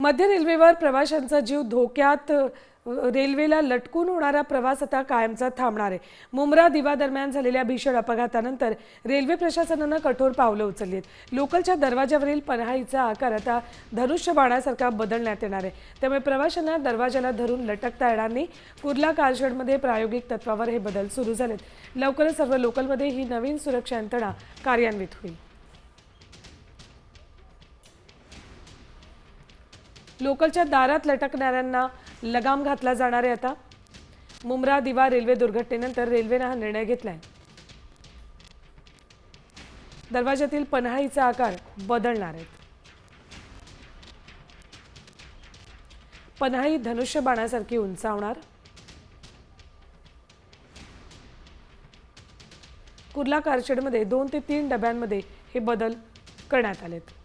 मध्य रेल्वेवर प्रवाशांचा जीव धोक्यात रेल्वेला लटकून होणारा प्रवास आता कायमचा थांबणार आहे। मुंब्रा दिवा दरम्यान झालेल्या भीषण अपघातानंतर रेल्वे प्रशासनाने कठोर पावलं उचलली आहेत। लोकलच्या दरवाजावरील पन्हाळीचा आकार आता धनुष्यबाणासारखा बदलण्यात येणार आहे। त्यामुळे प्रवाशांना दरवाजाला धरून लटकता येणार नाही। कुर्ला कारशेडमध्ये प्रायोगिक तत्वावर हे बदल सुरू झालेत। लवकरच सर्व लोकलमध्ये ही नवीन सुरक्षा यंत्रणा कार्यान्वित होईल। लोकलच्या दारात लटकणाऱ्यांना लगाम घातला जाणार आहे। आता मुंब्रा दिवा रेल्वे दुर्घटनेनंतर रेल्वेने हा निर्णय घेतलाय। दरवाजातील पन्हाळीचा आकार बदलणार आहे। पन्हाळी धनुष्यबाणासारखी उंचावणार। कुर्ला कारशेडमध्ये 2 ते 3 डब्यांमध्ये हे बदल करण्यात आलेत।